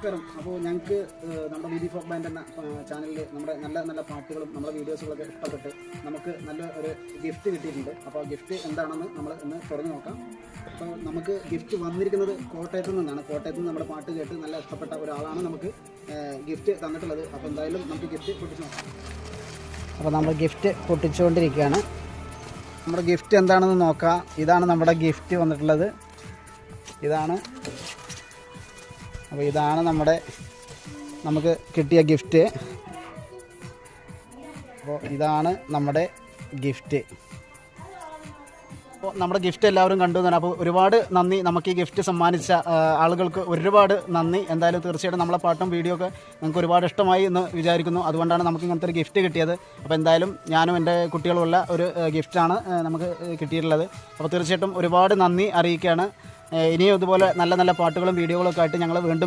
നമസ്കാരം. അപ്പോൾ ഞങ്ങൾക്ക് നമ്മുടെ വീതി ഫോക്ക് ബാൻഡ് എന്ന ചാനലിൽ നമ്മുടെ നല്ല നല്ല പാട്ടുകളും നമ്മുടെ വീഡിയോസുകളൊക്കെ ഇഷ്ടപ്പെട്ട് നമുക്ക് നല്ല ഒരു ഗിഫ്റ്റ് കിട്ടിയിട്ടുണ്ട്. അപ്പോൾ ഗിഫ്റ്റ് എന്താണെന്ന് നമ്മൾ ഇന്ന് തുറന്നു നോക്കാം. അപ്പോൾ നമുക്ക് ഗിഫ്റ്റ് വന്നിരിക്കുന്നത് കോട്ടയത്തു നിന്നാണ്. കോട്ടയത്ത് നിന്ന് നമ്മുടെ പാട്ട് കേട്ട് നല്ല ഇഷ്ടപ്പെട്ട ഒരാളാണ് നമുക്ക് ഗിഫ്റ്റ് തന്നിട്ടുള്ളത്. അപ്പോൾ എന്തായാലും നമുക്ക് ഗിഫ്റ്റ് പൊട്ടിച്ച് നോക്കാം. അപ്പോൾ നമ്മൾ ഗിഫ്റ്റ് പൊട്ടിച്ചുകൊണ്ടിരിക്കുകയാണ്. നമ്മുടെ ഗിഫ്റ്റ് എന്താണെന്ന് നോക്കാം. ഇതാണ് നമ്മുടെ ഗിഫ്റ്റ് വന്നിട്ടുള്ളത്. അപ്പോൾ ഇതാണ് നമുക്ക് കിട്ടിയ ഗിഫ്റ്റ്. അപ്പോൾ ഇതാണ് നമ്മുടെ ഗിഫ്റ്റ്. അപ്പോൾ നമ്മുടെ ഗിഫ്റ്റ് എല്ലാവരും കണ്ടു തന്നെ. അപ്പോൾ ഒരുപാട് നന്ദി. നമുക്ക് ഈ ഗിഫ്റ്റ് സമ്മാനിച്ച ആളുകൾക്ക് ഒരുപാട് നന്ദി. എന്തായാലും തീർച്ചയായിട്ടും നമ്മളെ പാട്ടും വീഡിയോ ഒക്കെ നമുക്ക് ഒരുപാട് ഇഷ്ടമായി എന്ന് വിചാരിക്കുന്നു. അതുകൊണ്ടാണ് നമുക്ക് ഇങ്ങനത്തെ ഒരു ഗിഫ്റ്റ് കിട്ടിയത്. അപ്പോൾ എന്തായാലും ഞാനും എൻ്റെ കുട്ടികളുമുള്ള ഒരു ഗിഫ്റ്റാണ് നമുക്ക് കിട്ടിയിട്ടുള്ളത്. അപ്പോൾ തീർച്ചയായിട്ടും ഒരുപാട് നന്ദി അറിയിക്കുകയാണ്. ഇനിയും ഇതുപോലെ നല്ല നല്ല പാട്ടുകളും വീഡിയോകളൊക്കെ ആയിട്ട് ഞങ്ങൾ വീണ്ടും